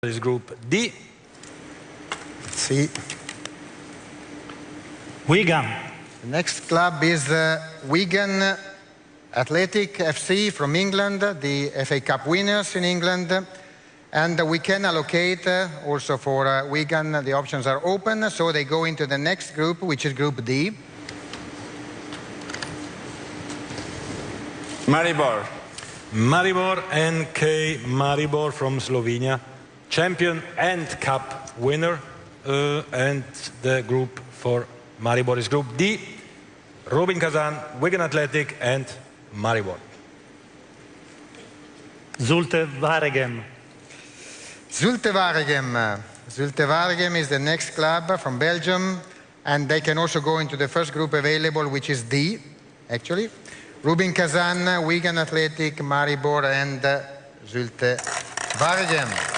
is Group D. Let's see. Wigan. The next club is Wigan Athletic FC from England, the FA Cup winners in England. And we can allocate also for Wigan, the options are open, so they go into the next group, which is Group D. Maribor. Maribor, NK Maribor from Slovenia, champion and cup winner. And the group for Maribor is Group D. Rubin Kazan, Wigan Athletic and Maribor. Zulte Waregem. Zulte Waregem. Zulte Waregem is the next club from Belgium, and they can also go into the first group available, which is D, actually. Rubin Kazan, Wigan Athletic, Maribor and Zulte Waregem.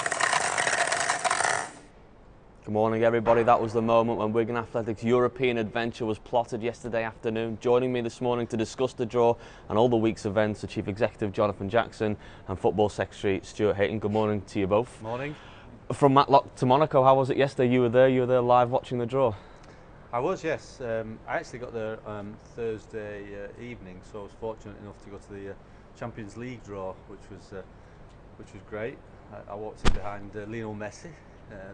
Good morning, everybody. That was the moment when Wigan Athletic's European adventure was plotted yesterday afternoon. Joining me this morning to discuss the draw and all the week's events, the Chief Executive Jonathan Jackson and Football Secretary Stuart Hayton. Good morning to you both. Morning. From Matlock to Monaco, how was it yesterday? You were there live watching the draw. I was, yes. I actually got there Thursday evening, so I was fortunate enough to go to the Champions League draw, which was great. I walked in behind Lionel Messi.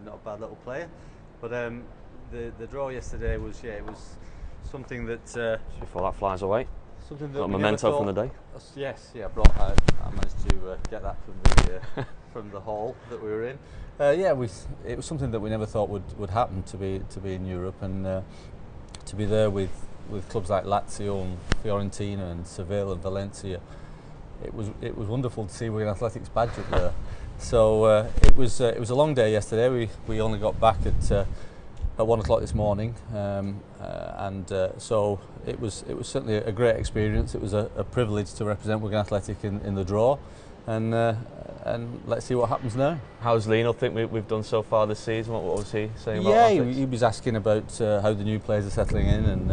Not a bad little player, but the draw yesterday was it was something that Before that flies away, something that got a memento from the day. Yes, yeah, I managed to get that from the from the hall that we were in. Yeah, it was something that we never thought would happen, to be in Europe, and to be there with clubs like Lazio and Fiorentina and Seville and Valencia. It was wonderful to see Wigan Athletic's badge up there. So it was a long day yesterday. We only got back at 1 o'clock this morning, so it was certainly a great experience. It was a privilege to represent Wigan Athletic in the draw, and let's see what happens now. How's Lionel think we've done so far this season? What was he saying about Yeah, he was asking about how the new players are settling in, and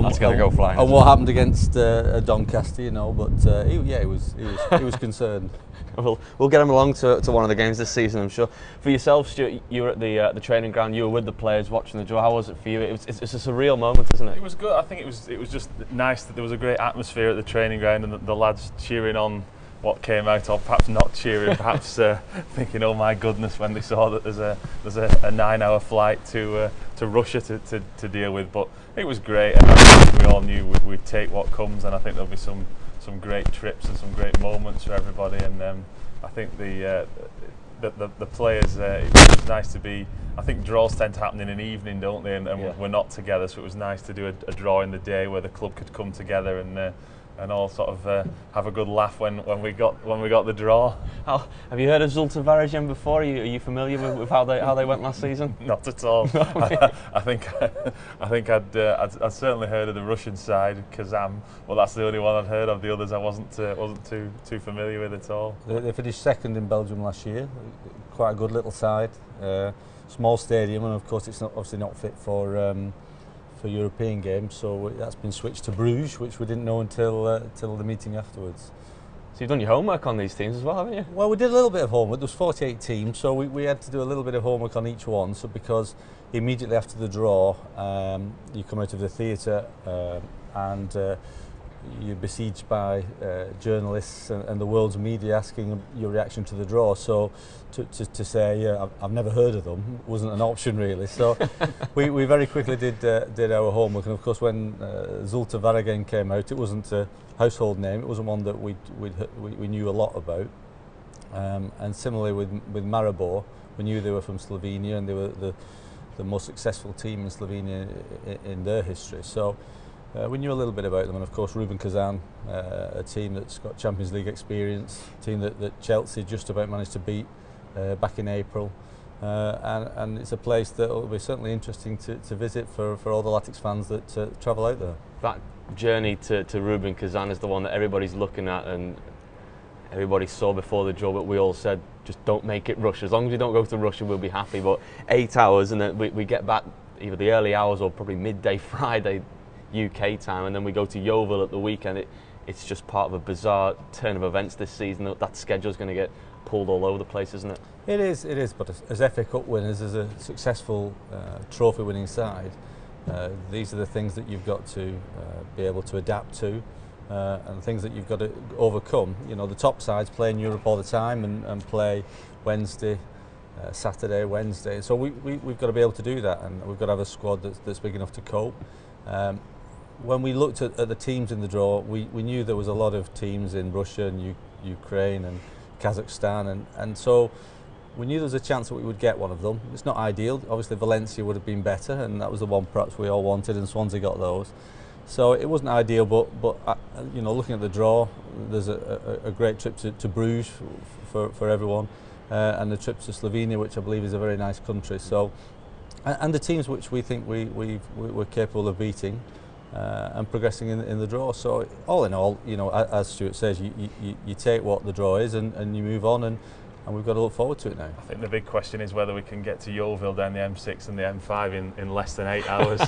that's going to go flying. And what happened against Doncaster, you know. But he was concerned. We'll get him along to one of the games this season, I'm sure. For yourself, Stuart, you were at the training ground. You were with the players watching the draw. How was it for you? It's a surreal moment, isn't it? It was good. I think it was just nice that there was a great atmosphere at the training ground, and the lads cheering on what came out, or perhaps not cheering, perhaps thinking, oh my goodness, when they saw that there's a 9-hour flight to Russia to deal with. But it was great, and I think we all knew we'd take what comes, and I think there'll be some great trips and some great moments for everybody. And I think the players, it was nice to be. I think draws tend to happen in an evening, don't they? And yeah. We're not together, so it was nice to do a draw in the day where the club could come together and all sort of have a good laugh when we got the draw. Have you heard of Zulte Waregem before? Are you familiar with how they went last season? Not at all. I think I'd certainly heard of the Russian side, Kazan. Well, that's the only one I'd heard of. The others I wasn't too familiar with at all. They finished second in Belgium last year. Quite a good little side. Small stadium, and of course it's obviously not fit for European games, so that's been switched to Bruges, which we didn't know until the meeting afterwards. So you've done your homework on these teams as well, haven't you? Well, we did a little bit of homework. There was 48 teams, so we had to do a little bit of homework on each one. So because immediately after the draw, you come out of the theatre and you're besieged by journalists and the world's media asking your reaction to the draw. So to say, yeah, I've never heard of them wasn't an option really. So we very quickly did our homework, and of course when Zulte Waregem came out, it wasn't a household name. It wasn't one that we knew a lot about. And similarly with Maribor, we knew they were from Slovenia, and they were the most successful team in Slovenia in their history. So we knew a little bit about them, and of course Rubin Kazan, a team that's got Champions League experience, a team that Chelsea just about managed to beat back in April, and it's a place that will be certainly interesting to visit for all the Latics fans that travel out there. That journey to Rubin Kazan is the one that everybody's looking at, and everybody saw before the draw, but we all said just don't make it Russia. As long as we don't go to Russia, we'll be happy. But 8 hours, and then we get back either the early hours or probably midday Friday UK time, and then we go to Yeovil at the weekend. It's just part of a bizarre turn of events this season. That schedule's going to get pulled all over the place, isn't it? It is. But as FA Cup winners, as a successful trophy-winning side, these are the things that you've got to be able to adapt to, and things that you've got to overcome. You know, the top sides play in Europe all the time and play Wednesday, Saturday, Wednesday. So we've got to be able to do that, and we've got to have a squad that's big enough to cope. When we looked at the teams in the draw, we knew there was a lot of teams in Russia and Ukraine and Kazakhstan, and so we knew there was a chance that we would get one of them. It's not ideal. Obviously Valencia would have been better, and that was the one perhaps we all wanted, and Swansea got those. So it wasn't ideal, but you know, looking at the draw, there's a great trip to Bruges for everyone, and the trip to Slovenia, which I believe is a very nice country. So, and the teams which we think we're capable of beating and progressing in the draw. So all in all, you know, as Stuart says, you take what the draw is and you move on, and we've got to look forward to it now. I think the big question is whether we can get to Yeovil down the M6 and the M5 in less than 8 hours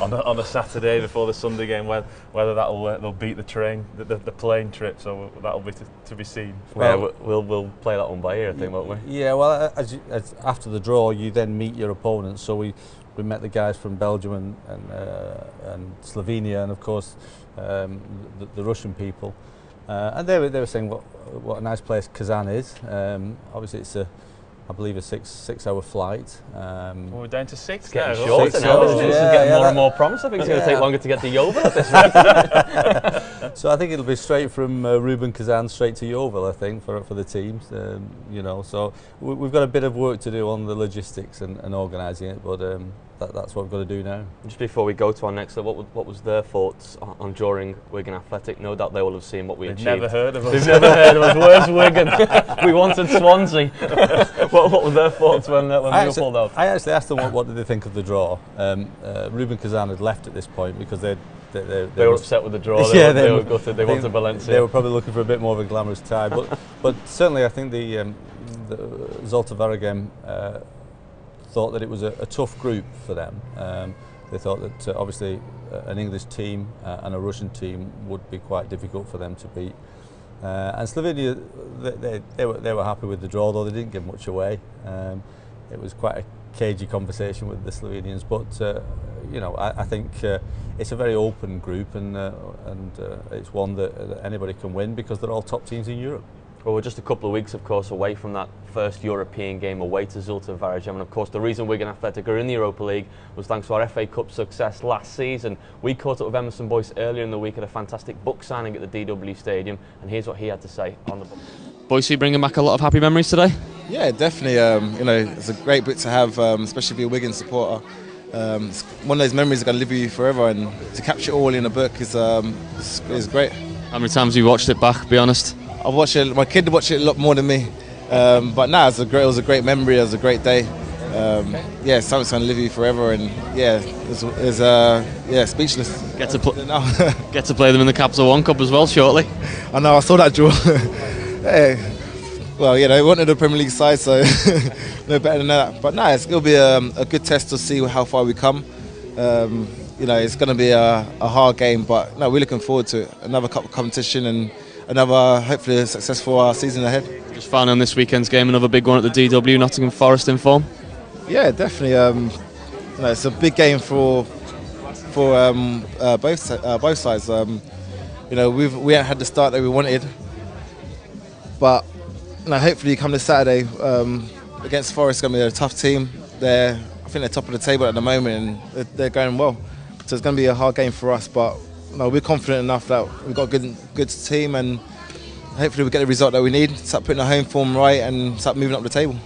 on a Saturday before the Sunday game. Whether they'll beat the train, the plane trip. So that'll be to be seen. Well, yeah, we'll play that one by ear, I think, won't we? Yeah. Well, as after the draw, you then meet your opponents. So we met the guys from Belgium and Slovenia, and of course the Russian people. And they were saying what a nice place Kazan is. Obviously, it's I believe a six-hour flight. Well, we're down to 6 It's now. getting shorter now, isn't it? This is getting more and more promising. I think it's going to take longer to get to Yeovil at this rate. So I think it'll be straight from Rubin Kazan straight to Yeovil, I think, for the teams. You know, so we've got a bit of work to do on the logistics and organising it, but that's what we've got to do now. Just before we go to our next, what was their thoughts on during Wigan Athletic? No doubt they will have seen what we achieved. They've never heard of us. They've never heard of us. Where's Wigan? We wanted Swansea. What were their thoughts when we were pulled out? I actually asked them what did they think of the draw. Rubin Kazan had left at this point because they were upset with the draw. They were gutted. They wanted Valencia. They were probably looking for a bit more of a glamorous tie, but certainly I think the Zolta Varagem thought that it was a tough group for them. They thought that obviously an English team and a Russian team would be quite difficult for them to beat. And Slovenia, they were happy with the draw, though they didn't give much away. It was quite a cagey conversation with the Slovenians, but you know, I think it's a very open group, and it's one that anybody can win because they're all top teams in Europe. Well, we're just a couple of weeks, of course, away from that first European game away to Zolta Varagem, and of course the reason Wigan Athletic are in the Europa League was thanks to our FA Cup success last season. We caught up with Emerson Boyce earlier in the week at a fantastic book signing at the DW Stadium, and here's what he had to say on the book. Boyce, you bringing back a lot of happy memories today? Yeah, definitely. You know, it's a great book to have, especially if you're a Wigan supporter. It's one of those memories that are going to live with you forever, and to capture it all in a book is great. How many times have you watched it back, be honest? I've watched it. My kid watched it a lot more than me, but now it was a great memory. It was a great day. Yeah, something's going to live with you forever, and yeah, it's speechless. Get to play them in the Capital One Cup as well shortly. I know. I saw that draw. Hey, well, you know, they wanted a Premier League side, so no better than that. But no, it'll be a good test to see how far we come. You know, it's going to be a hard game, but no, we're looking forward to it. Another cup competition and another, hopefully, a successful season ahead. Just finally on this weekend's game, another big one at the DW, Nottingham Forest in form. Yeah, definitely. You know, it's a big game for both sides. You know, we haven't had the start that we wanted, but you know, hopefully, come this Saturday against Forest, it's going to be a tough team. I think they're top of the table at the moment, and they're going well. So it's going to be a hard game for us, but no, we're confident enough that we've got a good team, and hopefully we get the result that we need, start putting our home form right and start moving up the table.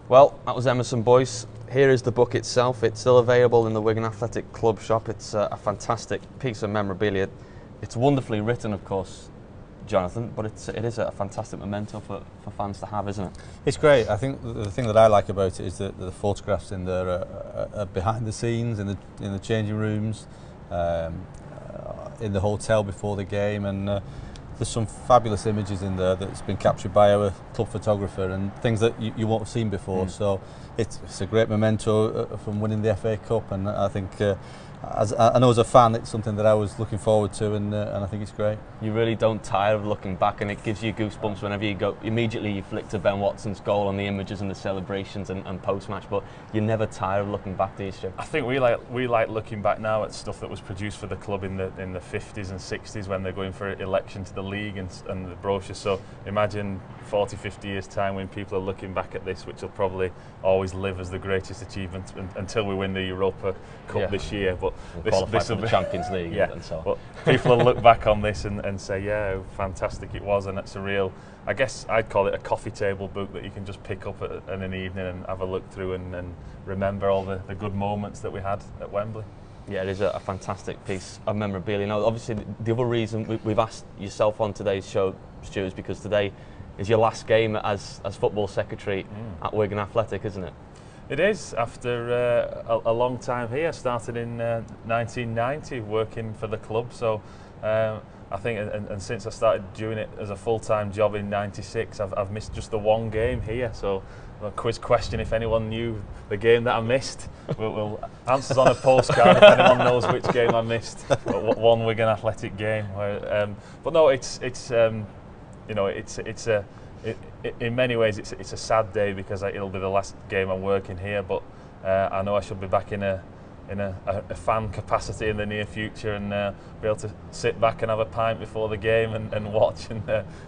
Well, that was Emerson Boyce. Here is the book itself. It's still available in the Wigan Athletic Club shop. It's a fantastic piece of memorabilia. It's wonderfully written, of course, Jonathan, but it is a fantastic memento for fans to have, isn't it? It's great. I think the thing that I like about it is that the photographs in there are behind the scenes, in the changing rooms, in the hotel before the game, and there's some fabulous images in there that's been captured by our club photographer and things that you won't have seen before. So it's a great memento from winning the FA Cup, and I think I know as a fan, it's something that I was looking forward to, and I think it's great. You really don't tire of looking back, and it gives you goosebumps whenever you go. Immediately you flick to Ben Watson's goal and the images and the celebrations and post-match, but you never tire of looking back, do you, Stu? I think we like looking back now at stuff that was produced for the club in the 50s and 60s when they're going for election to the league and the brochures. So imagine 40, 50 years time when people are looking back at this, which will probably always live as the greatest achievement until we win the Europa Cup this year. But we'll this will will be the Champions League and so on. But people will look back on this and say, yeah, how fantastic it was, and it's a real, I guess I'd call it a coffee table book that you can just pick up in an evening and have a look through and remember all the good moments that we had at Wembley. Yeah, it is a fantastic piece of memorabilia. Now, obviously, the other reason we've asked yourself on today's show, Stuart, is because today is your last game as football secretary at Wigan Athletic, isn't it? It is, after a long time here. Started in 1990 working for the club, so I think, and since I started doing it as a full-time job in '96, I've missed just the one game here. So a quiz question, if anyone knew the game that I missed, we'll answers on a postcard if anyone knows which game I missed. But one Wigan Athletic game. But no, it's you know, in many ways it's a sad day because it'll be the last game I'm working here. But I know I should be back in a fan capacity in the near future and be able to sit back and have a pint before the game and watch and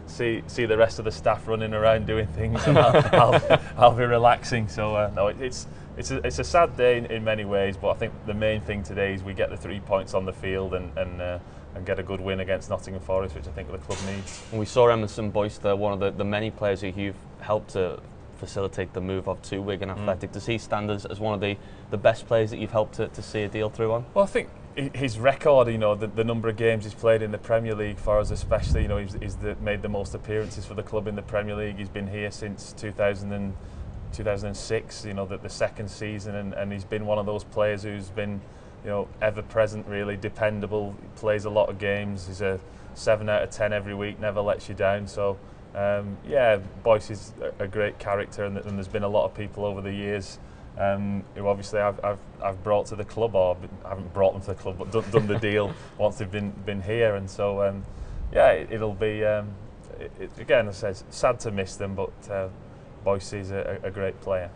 see the rest of the staff running around doing things, and I'll be relaxing. So no, it's a sad day in many ways, but I think the main thing today is we get the 3 points on the field and get a good win against Nottingham Forest, which I think the club needs. And we saw Emerson Boyce there, one of the many players who you've helped to facilitate the move of to Wigan Athletic. Does he stand as one of the best players that you've helped to see a deal through on? Well, I think his record, you know, the number of games he's played in the Premier League for us, especially, you know, he's made the most appearances for the club in the Premier League. He's been here since 2006, you know, the second season, and he's been one of those players who's been, you know, ever present, really dependable. He plays a lot of games. He's a 7 out of 10 every week, never lets you down. So yeah, Boyce is a great character, and there's been a lot of people over the years who obviously I've brought to the club, or I haven't brought them to the club, but done the deal once they've been here, and so yeah, it'll be again, I said, sad to miss them, but Boyce is a great player.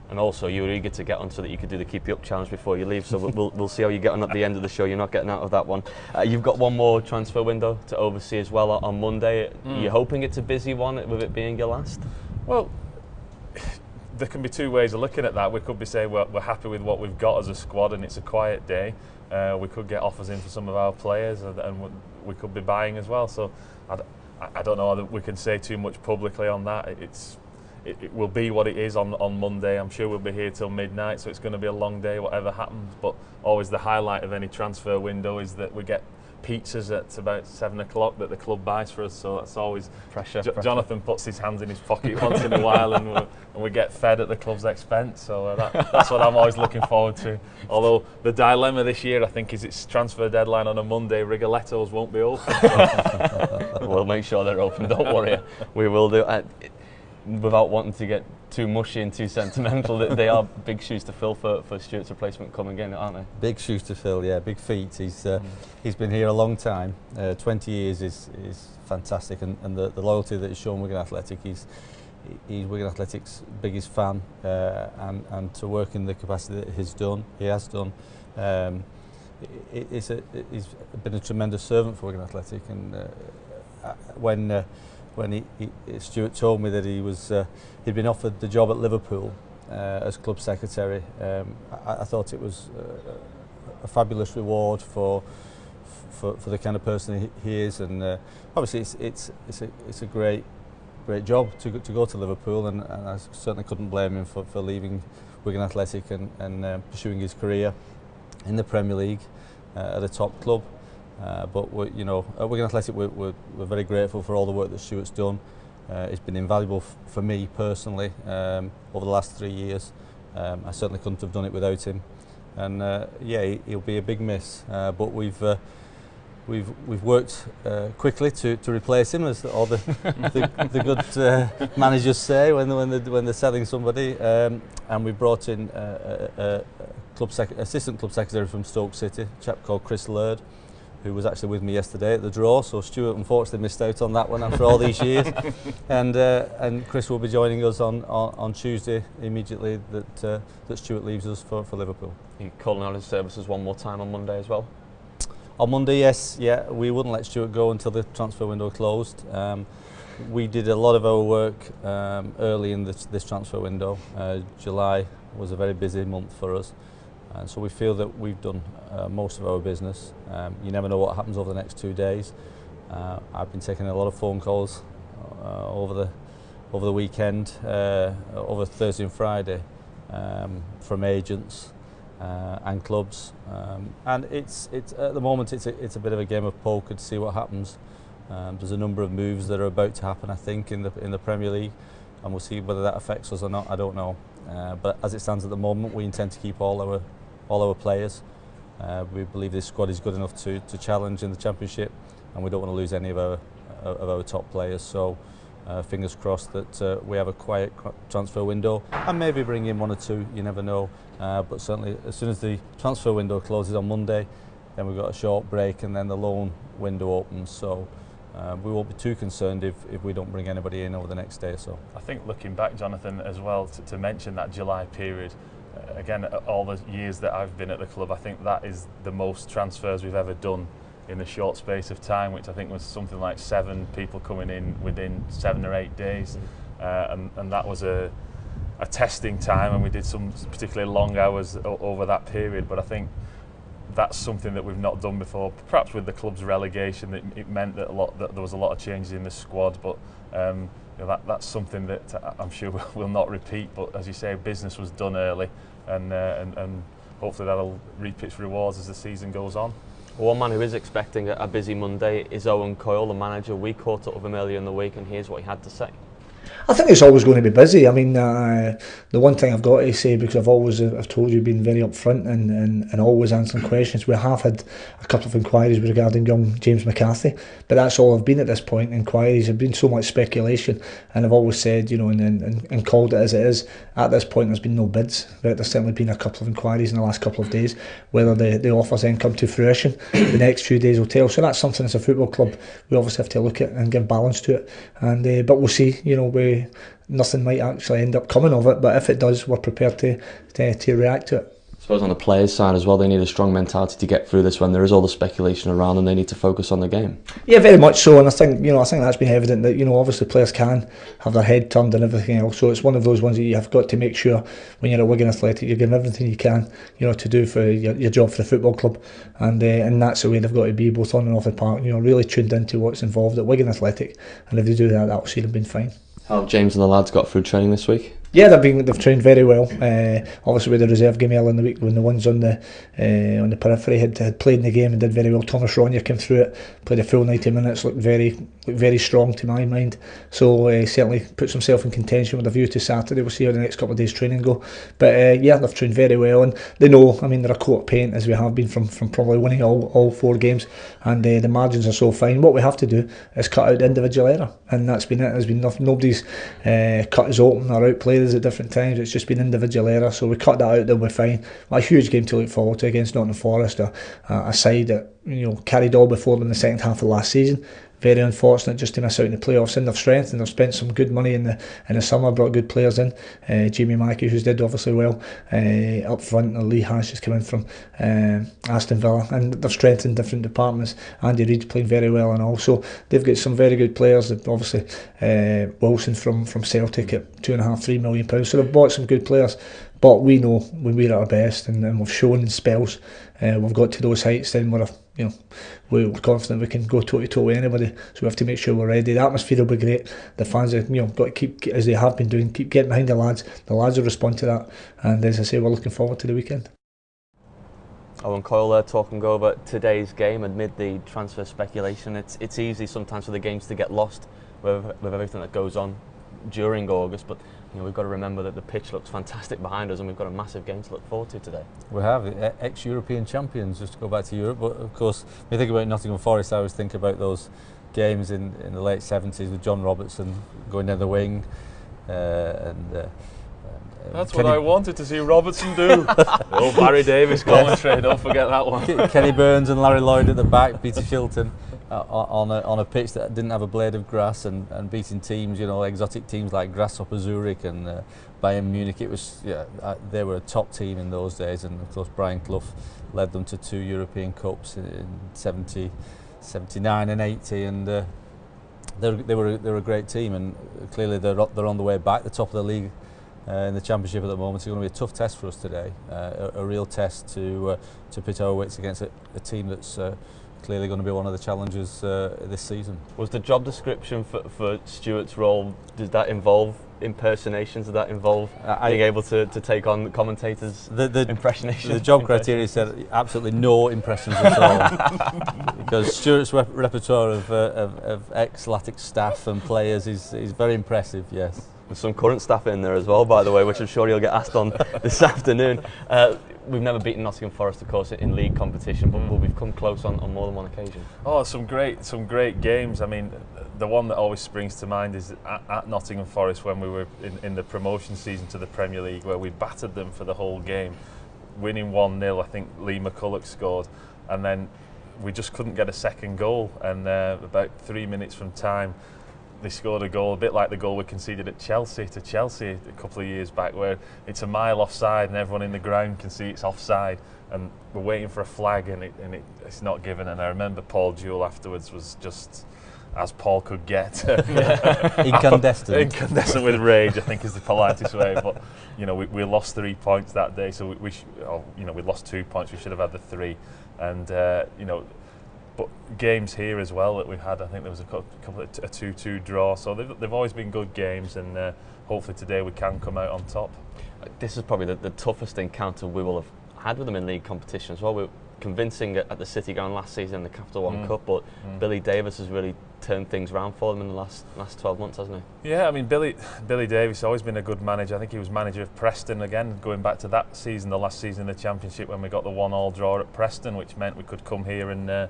And also, you were eager to get on so that you could do the Keep You Up challenge before you leave. So we'll see how you get on at the end of the show. You're not getting out of that one. You've got one more transfer window to oversee as well on Monday. You're hoping it's a busy one with it being your last? Well, there can be two ways of looking at that. We could be saying we're happy with what we've got as a squad and it's a quiet day. We could get offers in for some of our players, and we could be buying as well. So I don't know that we can say too much publicly on that. It will be what it is on Monday. I'm sure we'll be here till midnight, so it's going to be a long day, whatever happens. But always the highlight of any transfer window is that we get pizzas at about 7 o'clock that the club buys for us, so that's always pressure. Jonathan puts his hands in his pocket once in a while, and we get fed at the club's expense. So that's what I'm always looking forward to. Although the dilemma this year, I think, is it's transfer deadline on a Monday. Rigolettos won't be open. So. We'll make sure they're open. Don't worry, we will do. Without wanting to get too mushy and too sentimental, they are big shoes to fill for Stuart's replacement coming in, aren't they? Big shoes to fill, yeah, big feet. He's been here a long time. 20 years is fantastic, and the loyalty that he's shown Wigan Athletic, he's Wigan Athletic's biggest fan, and to work in the capacity that he has done. He's been a tremendous servant for Wigan Athletic, and when Stuart told me that he'd been offered the job at Liverpool as club secretary, I thought it was a fabulous reward for the kind of person he is, and obviously it's a great job to go to Liverpool, and I certainly couldn't blame him for leaving Wigan Athletic and pursuing his career in the Premier League at a top club. But at Wigan Athletic, we're very grateful for all the work that Stuart's done. It's been invaluable for me personally over the last 3 years. I certainly couldn't have done it without him, and yeah, he'll be a big miss. But we've worked quickly to replace him, as all the good managers say when they're selling somebody. And we brought in a assistant club secretary from Stoke City, a chap called Chris Laird, who was actually with me yesterday at the draw. So Stuart unfortunately missed out on that one after all these years, and Chris will be joining us on Tuesday immediately that Stuart leaves us for Liverpool. Are you calling on his services one more time on Monday as well? On Monday, yes, yeah, we wouldn't let Stuart go until the transfer window closed. We did a lot of our work early in this transfer window. July was a very busy month for us, and so we feel that we've done most of our business. You never know what happens over the next 2 days. I've been taking a lot of phone calls over the weekend, over Thursday and Friday, from agents and clubs, and it's at the moment it's a bit of a game of poker to see what happens. There's a number of moves that are about to happen, I think, in the Premier League, and we'll see whether that affects us or not. I don't know, but as it stands at the moment, we intend to keep all our players. We believe this squad is good enough to challenge in the Championship, and we don't want to lose any of our top players. So fingers crossed that we have a quiet transfer window, and maybe bring in 1 or 2. You never know. But certainly, as soon as the transfer window closes on Monday, then we've got a short break, and then the loan window opens. So we won't be too concerned if we don't bring anybody in over the next day or so. I think looking back, Jonathan, as well, to mention that July period, again, all the years that I've been at the club, I think that is the most transfers we've ever done in a short space of time, which I think was something like 7 people coming in within 7 or 8 days, and that was a testing time, and we did some particularly long hours over that period. But I think that's something that we've not done before. Perhaps with the club's relegation, it meant that there was a lot of changes in the squad, but that's something that I'm sure we'll not repeat. But as you say, business was done early, and hopefully that'll reap its rewards as the season goes on. One man who is expecting a busy Monday is Owen Coyle, the manager. We caught up with him earlier in the week, and here's what he had to say. I think it's always going to be busy. I mean, the one thing I've got to say, because I've told you, been very upfront and always answering questions. We have had a couple of inquiries regarding young James McCarthy, but that's all I've been at this point. Inquiries have been so much speculation, and I've always said, and called it as it is. At this point, there's been no bids, but there's certainly been a couple of inquiries in the last couple of days. Whether the offers then come to fruition, the next few days will tell. So that's something as a football club we obviously have to look at and give balance to it. And but we'll see. Nothing might actually end up coming of it, but if it does, we're prepared to react to it. I suppose on the players' side as well, they need a strong mentality to get through this when there is all the speculation around them. They need to focus on the game. Yeah, very much so, and I think that's been evident that obviously players can have their head turned and everything else. So it's one of those ones that you have got to make sure when you're at Wigan Athletic, you're giving everything you can, to do for your job for the football club, and that's the way they've got to be, both on and off the park. Really tuned into what's involved at Wigan Athletic, and if they do that, that'll see them being fine. How have James and the lads got through training this week? Yeah, they've trained very well. Obviously with the reserve game earlier in the week, when the ones on the periphery had played in the game and did very well. Thomas Ronja came through it, played a full 90 minutes, looked very strong to my mind. So certainly puts himself in contention with a view to Saturday. We'll see how the next couple of days training go. But yeah, they've trained very well, and they know. I mean, they're a coat of paint, as we have been from probably winning all 4 games, and the margins are so fine. What we have to do is cut out the individual error, and that's been it. There's been nothing. Nobody's cut us open or outplayed us at different times. It's just been individual error, so we cut that out, they'll be fine. A huge game to look forward to against Nottingham Forest, a side that carried all before them in the second half of last season. Very unfortunate just to miss out in the playoffs, and they've strengthened. They've spent some good money in the summer, brought good players in. Jamie Mackey, who's did obviously well up front, and Lee Hash has come in from Aston Villa, and they've strengthened different departments. Andy Reid's playing very well, and also they've got some very good players. Obviously Wilson from Celtic at £2.5-3 million, so they've bought some good players. But we know when we're at our best, and we've shown in spells, we've got to those heights, then we're confident we can go toe to toe with anybody. So we have to make sure we're ready. The atmosphere will be great. The fans have got to keep, as they have been doing, keep getting behind the lads. The lads will respond to that, and as I say, we're looking forward to the weekend. Owen Coyle there talking over today's game amid the transfer speculation. It's easy sometimes for the games to get lost with everything that goes on during August, but we've got to remember that the pitch looks fantastic behind us, and we've got a massive game to look forward to today. We have ex-European champions, just to go back to Europe. But of course, when you think about Nottingham Forest, I always think about those games in the late 70s with John Robertson going down the wing, and That's what I wanted to see Robertson do. Oh, Barry Davis commentary, don't forget that one. Kenny Burns and Larry Lloyd at the back, Peter Shilton on a pitch that didn't have a blade of grass, and beating teams, exotic teams like Grasshopper Zurich and Bayern Munich. It was, they were a top team in those days, and of course Brian Clough led them to 2 European Cups in 70, 79 and 80, and they were a great team, and clearly they're on the way back, the top of the league. In the Championship at the moment. It's going to be a tough test for us today, a real test to pit our wits against a team that's clearly going to be one of the challengers this season. Was the job description for Stuart's role, did that involve impersonations? Did that involve being able to take on commentators' impersonations? The job criteria said absolutely no impressions at all, because Stuart's repertoire of ex-Latics staff and players is very impressive, yes. There's some current staff in there as well, by the way, which I'm sure you'll get asked on this afternoon. We've never beaten Nottingham Forest, of course, in league competition, but we've come close on more than one occasion. Oh, some great games. I mean, the one that always springs to mind is at Nottingham Forest when we were in the promotion season to the Premier League, where we battered them for the whole game, winning 1-0. I think Lee McCulloch scored, and then we just couldn't get a second goal. And about 3 minutes from time, they scored a goal, a bit like the goal we conceded at Chelsea a couple of years back, where it's a mile offside and everyone in the ground can see it's offside, and we're waiting for a flag and it's not given. And I remember Paul Jewell afterwards was just as Paul could get. Incandescent with rage, I think is the politest way. But we lost 3 points that day, so we lost 2 points. We should have had the 3, and but games here as well that we've had, I think there was a couple of a 2-2 draw, so they've always been good games, and hopefully today we can come out on top. This is probably the toughest encounter we will have had with them in league competition as well. We were convincing at the City Ground last season in the Capital One Cup, but Billy Davis has really turned things around for them in the last 12 months, hasn't he? Yeah, I mean, Billy Davis has always been a good manager. I think he was manager of Preston again, going back to that season, the last season in the Championship, when we got the 1-1 draw at Preston, which meant we could come here and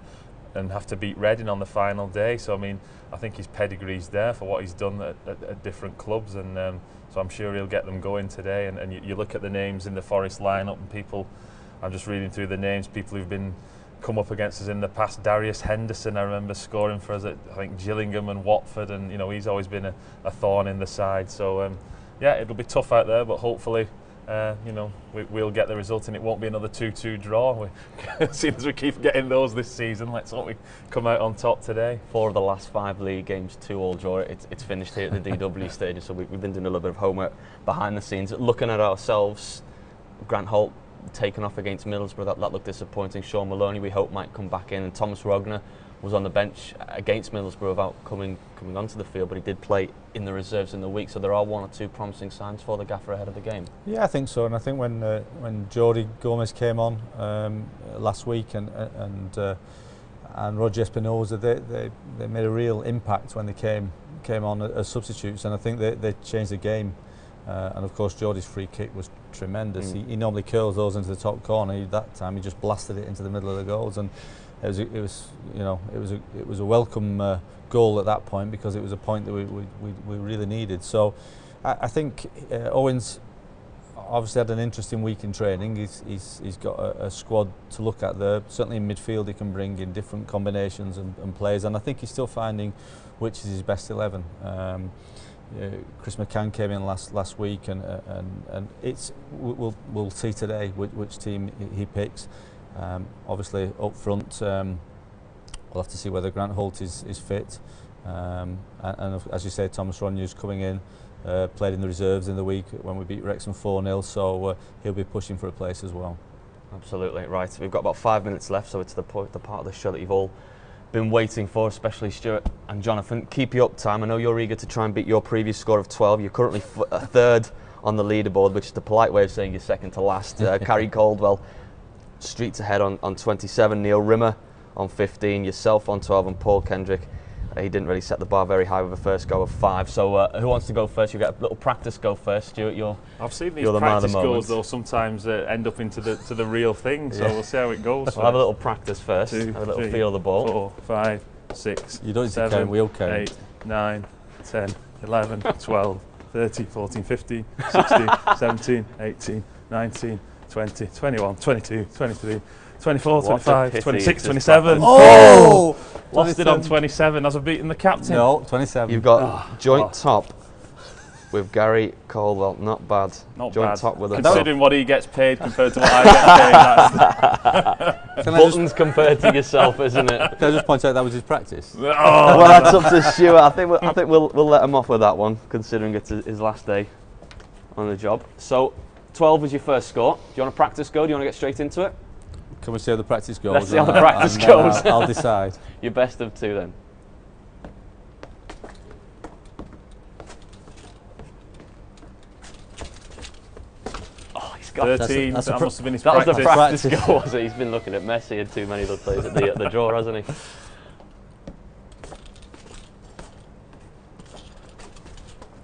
have to beat Reading on the final day. So I mean, I think his pedigree's there for what he's done at different clubs, and so I'm sure he'll get them going today. And you look at the names in the Forest lineup, and people, I'm just reading through the names, people who've come up against us in the past. Darius Henderson, I remember scoring for us at, I think, Gillingham and Watford, and he's always been a thorn in the side. So yeah, it'll be tough out there, but hopefully we'll get the result, and it won't be another 2-2 draw. Seeing as we keep getting those this season, let's hope we come out on top today. 4 of the last 5 league games, 2 all draw. It's finished here at the DW Stadium, so we've been doing a little bit of homework behind the scenes, looking at ourselves. Grant Holt taken off against Middlesbrough, that looked disappointing. Sean Maloney, we hope, might come back in, and Thomas Rogner was on the bench against Middlesbrough without coming onto the field, but he did play in the reserves in the week, so there are 1 or 2 promising signs for the gaffer ahead of the game. Yeah, I think so, and I think when Jordi Gomez came on last week and Roger Espinosa, they made a real impact when they came on as substitutes, and I think they changed the game. And of course, Jordi's free kick was tremendous. He normally curls those into the top corner. That time he just blasted it into the middle of the goals, and it was a welcome goal at that point, because it was a point that we really needed. So I think Owen's obviously had an interesting week in training. He's got a squad to look at there. Certainly in midfield he can bring in different combinations and plays, and I think he's still finding which is his best 11. Chris McCann came in last week, and we'll see today which team he picks. Obviously up front, we'll have to see whether Grant Holt is fit, and as you say, Thomas Ronier's coming in, played in the reserves in the week when we beat Wrexham 4-0, so he'll be pushing for a place as well. Absolutely right. We've got about 5 minutes left, so it's the part of the show that you've all been waiting for, especially Stuart and Jonathan. Keep you up time. I know you're eager to try and beat your previous score of 12. You're currently 3rd on the leaderboard, which is the polite way of saying you're second to last. Carrie Caldwell streets ahead on 27, Neil Rimmer on 15, yourself on 12, and Paul Kendrick. He didn't really set the bar very high with a first go of 5. So who wants to go first? You get a little practice go first, Stuart. I've seen these practice goals though sometimes end up into the real thing. So we'll see how it goes. We'll have a little practice first. 2, have a little 3, feel of the ball. 4, 5, 6. You don't need to 7, count. We'll count. 8, 9, 10, 11, 12, 30, 14, 15, 16, 17, 18, 19, 20, 21, 22, 23, 24, 25, 26, 27. Oh! Lost it on 27 as I've beaten the captain. No, 27. You've got joint top with Gary Caldwell. Not bad. Not joint bad. top with a Considering what he gets paid compared to what I get paid. buttons compared to yourself, isn't it? Can I just point out that was his practice? Well, that's up to Stuart. I think we'll let him off with that one, considering it's his last day on the job. So, 12 was your first score. Do you want to practice go? Do you want to get straight into it? Can we see how the practice goes? Let's see how the practice and goes. I'll decide. Your best of 2 then. Oh, he's got 13. That's a that must have been his that was practice. the practice goal, was it? He's been looking at Messi and too many other players at the draw, hasn't he?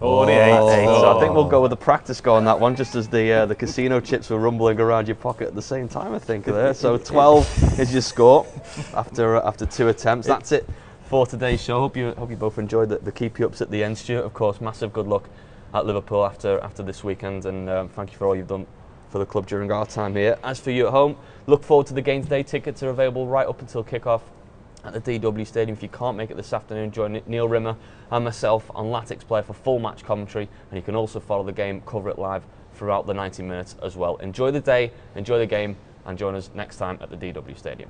Oh, the 8. So I think we'll go with the practice score on that one, just as the casino chips were rumbling around your pocket at the same time, I think, there. So 12 is your score after 2 attempts. That's it for today's show. Hope you both enjoyed the keepy-ups at the end, Stuart. Of course, massive good luck at Liverpool after this weekend, and thank you for all you've done for the club during our time here. As for you at home, look forward to the game today. Tickets are available right up until kick-off at the DW Stadium. If you can't make it this afternoon, join Neil Rimmer and myself on Latix Play for full match commentary, and you can also follow the game, cover it live throughout the 90 minutes as well. Enjoy the day, enjoy the game, and join us next time at the DW Stadium.